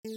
Il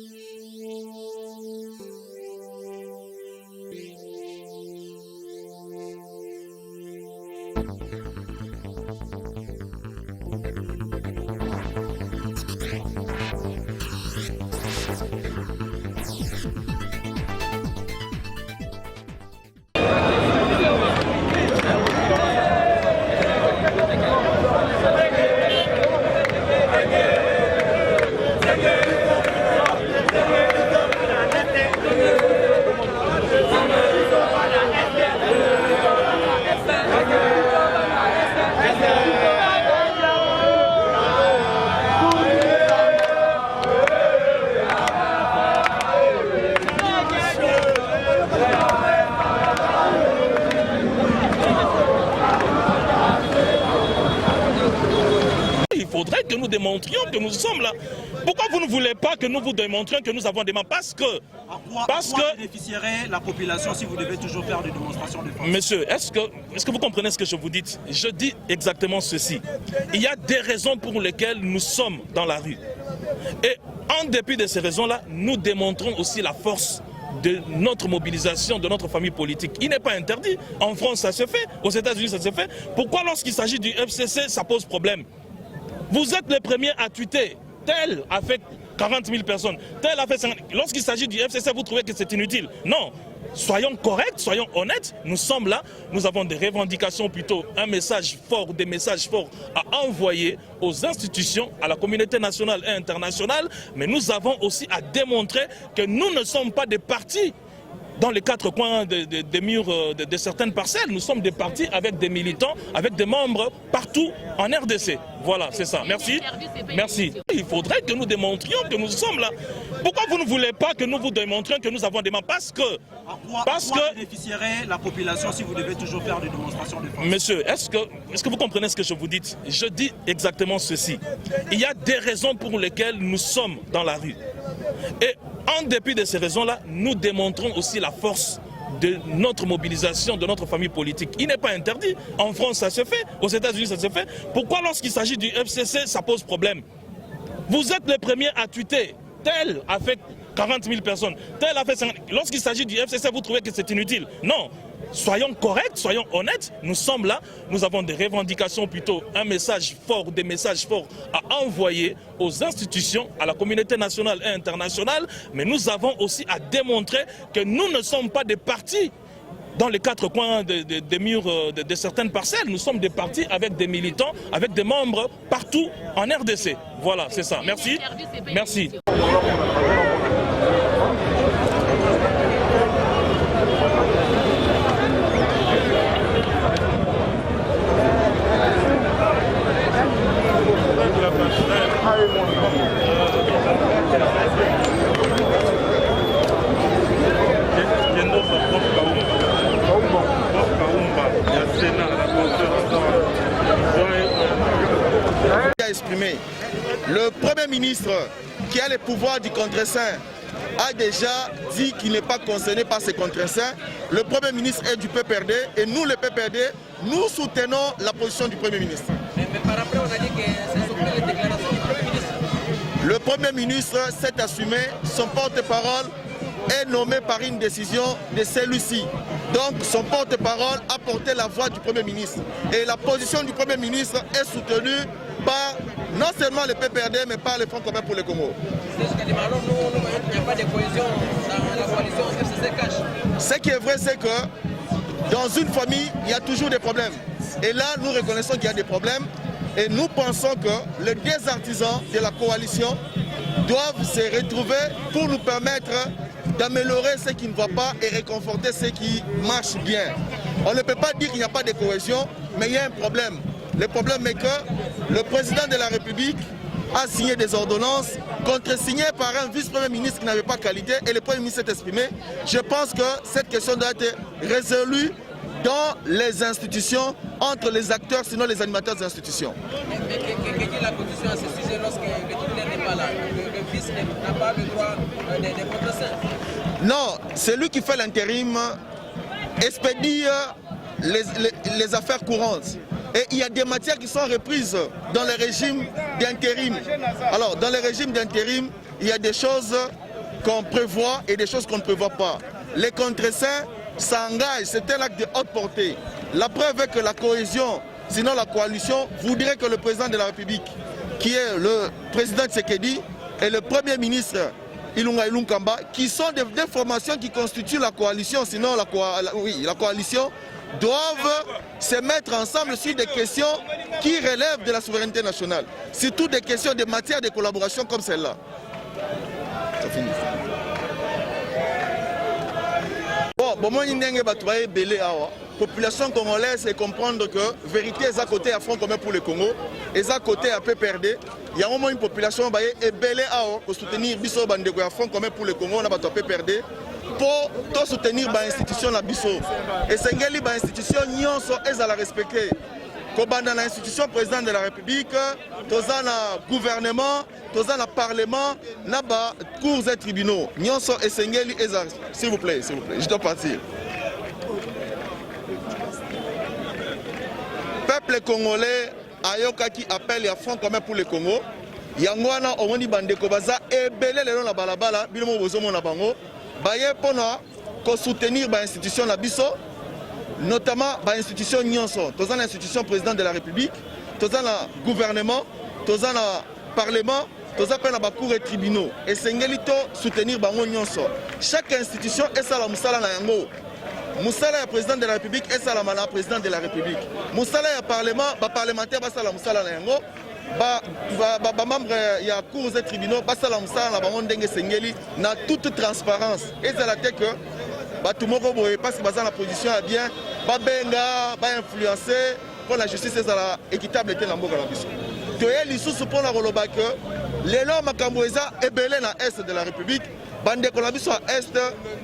faudrait que nous démontrions que nous sommes là. Pourquoi vous ne voulez pas que nous vous démontrions que nous avons des mains? Parce que bénéficierait la population si vous devez toujours faire des démonstrations de force? Monsieur, est-ce que vous comprenez ce que je vous dis? Je dis exactement ceci. Il y a des raisons pour lesquelles nous sommes dans la rue. Et en dépit de ces raisons-là, nous démontrons aussi la force de notre mobilisation, de notre famille politique. Il n'est pas interdit. En France, ça se fait. Aux États-Unis, ça se fait. Pourquoi lorsqu'il s'agit du FCC, ça pose problème? Vous êtes les premiers à tweeter. Tel a fait 40 000 personnes. Tel a fait 50 000. Lorsqu'il s'agit du FCC, vous trouvez que c'est inutile? Non. Soyons corrects, soyons honnêtes. Nous sommes là. Nous avons des revendications, plutôt un message fort, des messages forts à envoyer aux institutions, à la communauté nationale et internationale. Mais nous avons aussi à démontrer que nous ne sommes pas des partis dans les quatre coins des murs de certaines parcelles. Nous sommes des partis avec des militants, avec des membres partout en RDC. Voilà, c'est ça. Merci. Merci. Il faudrait que nous démontrions que nous sommes là. Pourquoi vous ne voulez pas que nous vous démontrions que nous avons des mains? Parce que bénéficierait la population si vous devez toujours faire des démonstrations de force? Monsieur, est-ce que vous comprenez ce que je vous dis? Je dis exactement ceci. Il y a des raisons pour lesquelles nous sommes dans la rue. Et en dépit de ces raisons-là, nous démontrons aussi la force de notre mobilisation, de notre famille politique. Il n'est pas interdit. En France, ça se fait. Aux États-Unis, ça se fait. Pourquoi lorsqu'il s'agit du FCC, ça pose problème? Vous êtes les premiers à tweeter. Tel a fait 40 000 personnes. Tel a fait 50 000. Lorsqu'il s'agit du FCC, vous trouvez que c'est inutile? Non. Soyons corrects, soyons honnêtes. Nous sommes là. Nous avons des revendications, plutôt un message fort, des messages forts à envoyer aux institutions, à la communauté nationale et internationale. Mais nous avons aussi à démontrer que nous ne sommes pas des partis dans les quatre coins des murs de certaines parcelles. Nous sommes des partis avec des militants, avec des membres partout en RDC. Voilà, c'est ça. Merci. Merci. Exprimé. Le Premier ministre qui a les pouvoirs du contre-saint a déjà dit qu'il n'est pas concerné par ces contre-saints. Le Premier ministre est du PPRD et nous, le PPRD, nous soutenons la position du Premier ministre. Mais par après, on a dit que c'est surtout les déclarations du Premier ministre. Le Premier ministre s'est assumé, son porte-parole est nommé par une décision de celui-ci. Donc son porte-parole a porté la voix du Premier ministre. Et la position du Premier ministre est soutenue par non seulement le PPRD, mais par le Front commun pour le Congo. Il n'y a pas de cohésion dans la coalition FCC-Cash. Ce qui est vrai, c'est que dans une famille, il y a toujours des problèmes. Et là, nous reconnaissons qu'il y a des problèmes. Et nous pensons que les deux artisans de la coalition doivent se retrouver pour nous permettre d'améliorer ce qui ne va pas et réconforter ce qui marche bien. On ne peut pas dire qu'il n'y a pas de cohésion, mais il y a un problème. Le problème est que le président de la République a signé des ordonnances contresignées par un vice-premier ministre qui n'avait pas qualité et le Premier ministre s'est exprimé. Je pense que cette question doit être résolue dans les institutions, entre les acteurs, sinon les animateurs des institutions. Mais que dit la position à ce sujet lorsque le titulaire n'est pas là? Le vice n'a pas le droit des contre-saints? Non, c'est lui qui fait l'intérim, expédie les affaires courantes. Et il y a des matières qui sont reprises dans le régime d'intérim. Alors, dans le régime d'intérim, il y a des choses qu'on prévoit et des choses qu'on ne prévoit pas. Les contre-saints s'engagent, c'est un acte de haute portée. La preuve est que la cohésion, sinon la coalition, voudrait que le président de la République, qui est le président Tshisekedi, et le premier ministre Ilunga Ilunkamba, qui sont des formations qui constituent la coalition, sinon la coalition, doivent se mettre ensemble sur des questions qui relèvent de la souveraineté nationale. Surtout des questions de matière de collaboration comme celle-là. Ça finit. Bon, moi, la population congolaise est comprendre que vérité est à côté à Front commun pour le Congo, est à côté à PPRD. Il y a au moins une population qui est belle pour soutenir Bisso Bandego à Front commun pour le Congo, on a PPRD, pour soutenir l'institution na Bisso. Et c'est une institution qui est respectée. Dans l'institution président de la République, dans le gouvernement, dans le parlement, dans les cours et tribunaux. S'il vous plaît, je dois partir. Peuple congolais, Ayokaki appelle à Front commun pour le Congo. Yangwana, Omoni Bandeko Baza, et Belé le la balabala, Bilmo Bozomo na Bango, Baye Pona, pour soutenir l'institution la Bisso. Notamment l'institution Nyonso, dans l'institution président de la République, dans le gouvernement, dans le parlement, dans le cours et tribunaux. Et c'est soutenir Bango Nyonso. Chaque institution est ça la Moussala na Yango. Moussala est président de la République et ça la président de la République. Moussala est parlement, parlementaire, ça la Moussala na Yango. Membre il y a cours et tribunaux, ça la Moussala na Bango Ndenge Sengeli, na toute transparence. Et c'est la tête que tout le monde parce que la position est bien, influencer pour la justice et équitable était dans le monde. Les sous pour la Roloba que les lois Makamboeza est belé dans l'Est de la République, Bande Colabiso à Est,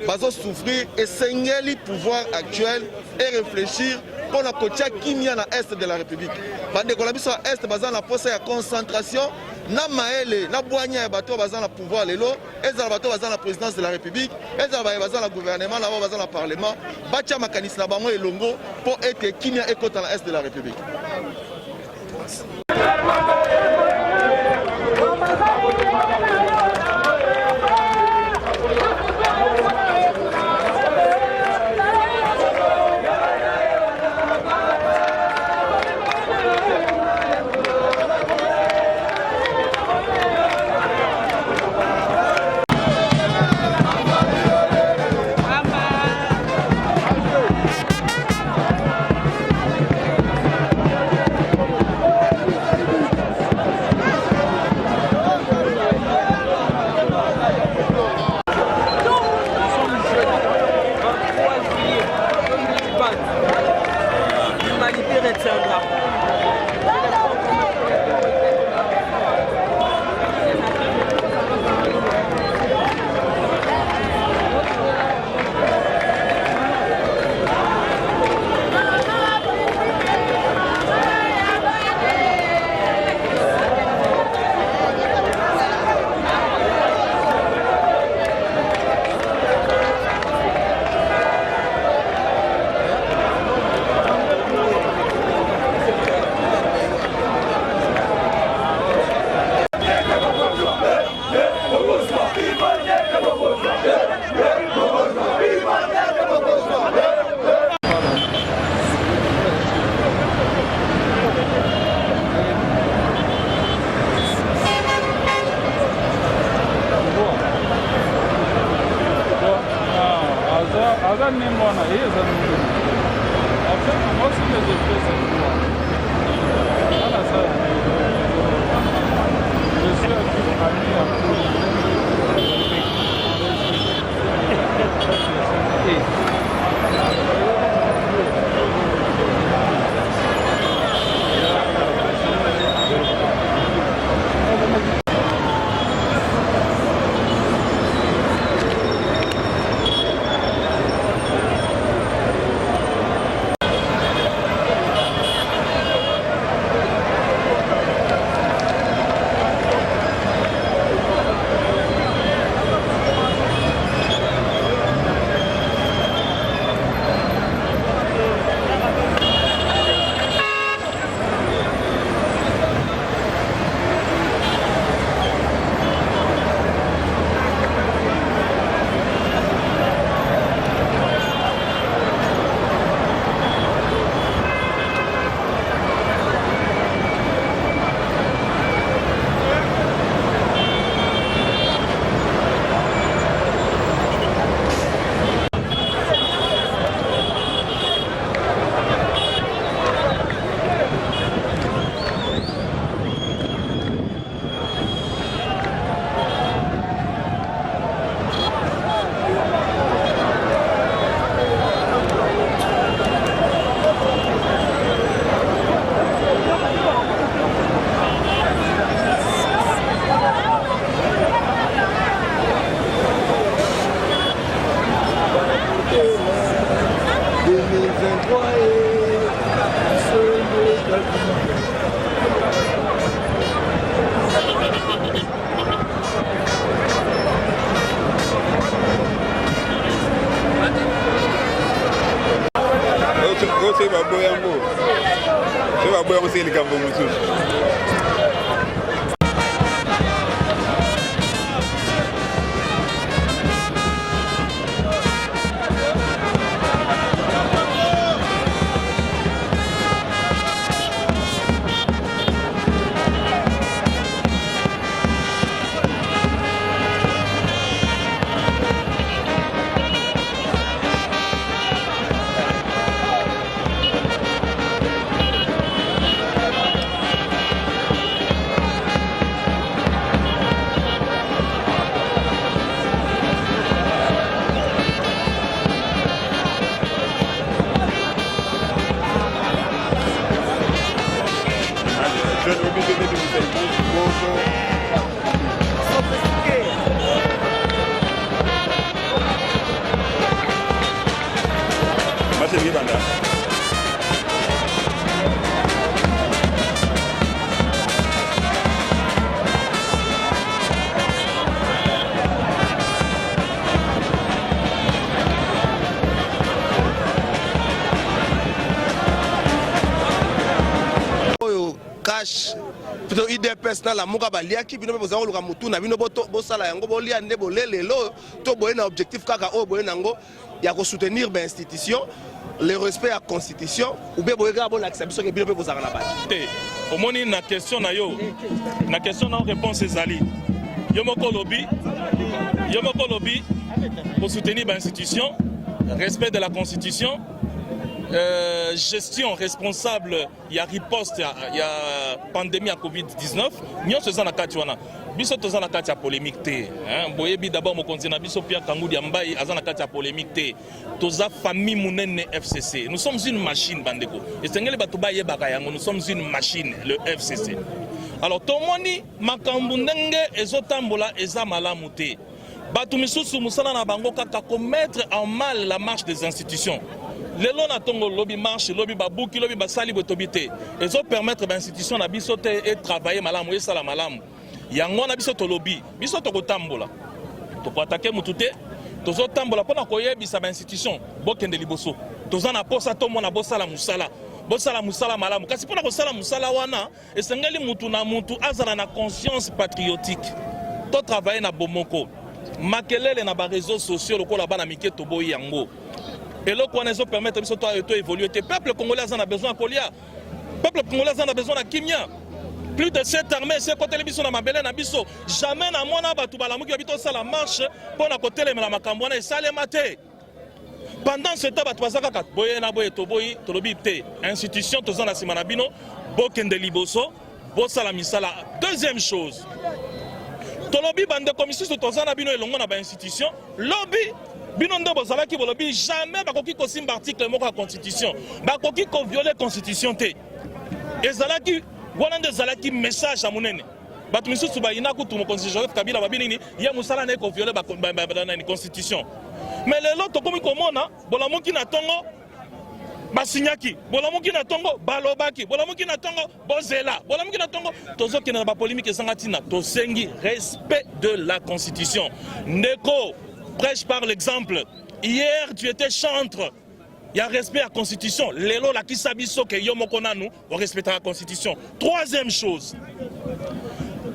bazo souffrir et s'engagent pouvoir actuel et réfléchir pour la côte qui vient dans l'Est de la République. Bande Colabiso à Est, basant la poste à concentration. Na maele na boanya bato bazana pouvoir lelo ezala bato bazana présidence de la République ezala bazana gouvernement na bazana parlement bacha makanisi na bango elongo pour être kimia ekota na est de la République. c'est pas boyango. C'est pas boyango, c'est le camp de plutôt IDPS na la muka baliaki bino boza oluka mutu na bino bosala yango bolia nde bolelelo to boye na objectif kaka o boye nango ya ko soutenir ba institution le respect à constitution ou bien boye ka bon lakisa biso ke bino pe bozaka na bati omoni na question na yo na question na réponse ezali yo moko lobi pour soutenir ba institution respect de la constitution gestion responsable, il y a riposte, il y a pandémie à Covid-19. Nous sommes en Katiwana. Nous sommes en Katia polémique. Boyebi d'abord mon continent, biso Pierre Kangoudi Ambaye, azan en Katia polémique. Toza famille mounene FCC. Nous sommes une machine, bandeko. Et sengeli batuba yebakayango, nous sommes une machine, le FCC. Alors tomoni makambundenge ezotambola ezamalamute. Batu misusu musala na bango kaka commettre en mal la marche des institutions. Les lois n'attendent lobby marche, lobby babouki, lobby basali botobité. Ils ont permettre l'institution na bisote et travailler malam ou sala malam. Yango na bisoto lobby, bisoto kotambola. To ko attaquer mutute, to zo tambola pona koyebisa ba institution, bokende liboso. To za na posa to mona bosala musala. Bosala musala malam. Kasi pona kosala musala wana, esengeli mutu na mutu azala na conscience patriotique. To travailler na bomoko. Makelele na ba réseaux sociaux lokola bana mike to boyi yango. Et là, on a permettre de évoluer. Le peuple congolais a besoin de Kolia. Le peuple congolais a besoin de Kimia. Plus de 7 armées, c'est côté les bisous na mabele na biso. Jamais na mona batu balamu qui habite ça la marche pour na côté les makambona et ça les maté. Pendant ce temps, batu bazaka kat boye na boye to boyi to lobi te. Institution to zana simana bino bokende liboso bo sala misala. Deuxième chose. To lobi bande commission to zana bino elongo na ba institution lobby. Binondo bozalaki bolobi jamais bakoki kosimba article moko ya constitution bakoki ko violer constitution te ezalaki wana nde ezalaki message ya monene bato misusu bayina kutu mokonzi Joseph Kabila babi nini ya musala na ko violer ba constitution mais lelo tokomi komona bolamuki na tongo basinyaki bolamuki na tongo balobaki bolamuki na tongo bozela bolamuki na tongo tozokena na ba polémique ezanga tina tosengi respect de la constitution ndeko prêche par l'exemple. Hier, tu étais chantre. Il y a respect à la Constitution. Lelo la kisabiso ke yomokona nous, on respecte la Constitution. Troisième chose.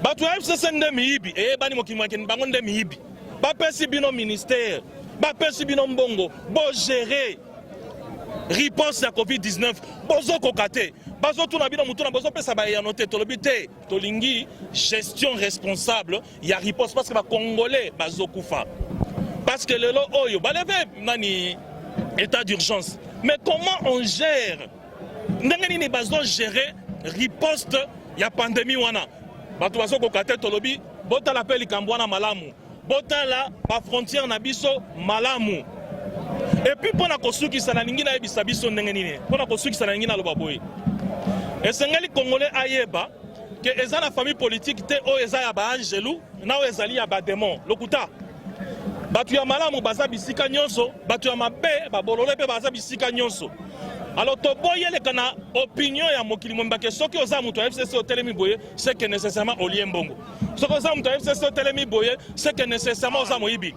Batu FCC nde miibi. Bani mokimwake bango nde miibi. Ba pesi bino ministère. Ba pesi bino mbongo. Bo gérer. Riposte à Covid-19. Bozo kokate. Bazo tuna bino mutuna bozo pesa ba ya noté tolobité. Tolingi gestion responsable. Il y a riposte parce que ba Congolais bazo kufa. Parce que le lot oyo baleve nani état d'urgence. Mais comment on gère? Ndengeni ni bazo gérer riposte ya pandémie wana. Bato bazo kokate tolobi bota la peli kambwana malamu. Bota la ba frontière na biso malamu. Et puis pona kosuki sana ningi na ebisa biso ndengeni ni. Pona kosuki sana ningi na loba boy. Et sengeli congolais ayeba que eza na famille politique te o eza ya ba angelou na o ezali ya ba démon. Lokuta batu ya malamu baza bisika nyonso, batu ya mabe babolole pe baza bisika nyonso. Alors toboyele kana opinion ya mokili mombake soki oza muto FCC otelemi boye c'est que nécessairement olie mbongo. Soki oza muto FCC otelemi boye c'est que nécessairement oza moyibi.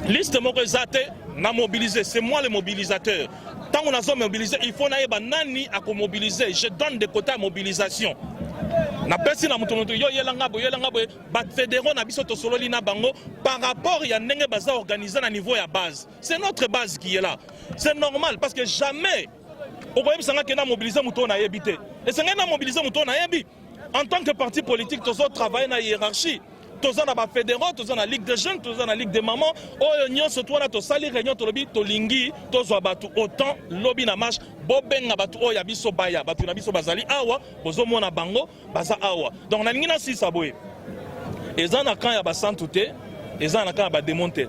Liste moko ezate na mobiliser, c'est moi le mobilisateur. Tant qu'on a besoin de mobiliser, il faut naïba nani à mobiliser. Je donne des quotas à mobilisation. Na pesi na mutu yo yelanga boye ba fédéraux na biso to solo lina bango par rapport ya ndenge baza organisé na niveau ya base. C'est notre base qui est là. C'est normal parce que jamais au koyebi sanga kena mobiliser mutu na yebité. Et sanga na mobiliser mutu na yebi. En tant que parti politique, tous autres travaillent dans la hiérarchie. Tous en a fédéraux, tous en a ligue de jeunes, tous en a ligue de mamans. Oh union se toi là to sali réunion to lobi to lingi to zo batu autant lobby na marche bobenga batu oh ya biso baya batu na biso bazali awa bozo mona bango baza awa. Donc na lingi na si saboye. Ezana kan ya ba santuté, ezana kan ba démonter.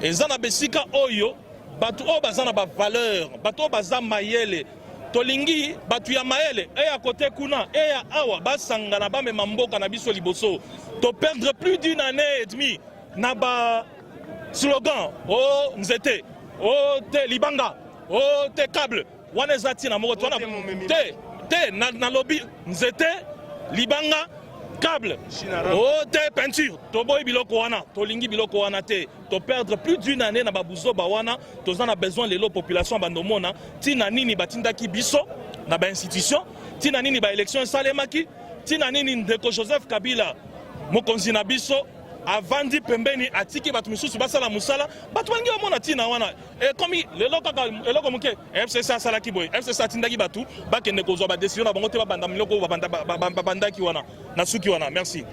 Ezana besika oyo batu o bazana ba valeur, batu baza mayele. Tolingi batu ya maele et à côté kuna et à awa basangana ba me mamboka na biso liboso to perdre plus d'une année et demie na ba slogan oh nzete oh te libanga oh te câble wana zati na moko tona te na lobby nzete libanga câble oh te peinture to boy biloko wana tolingi biloko wana te to perdre plus d'une année na babuzo ba wana to zana besoin lelo population bandomona tina nini batindaki biso na ba institution tina nini ba élection salemaki tina nini ndeko Joseph Kabila mokonzi na biso avandi pembeni atiki batu misusu basala musala batu bangi omona tina wana et comme lelo kaka eloko muke FCC salaki boy FCC atindaki batu bakende kozwa ba décision na bango te ba banda miloko ba banda ki wana na suki wana merci.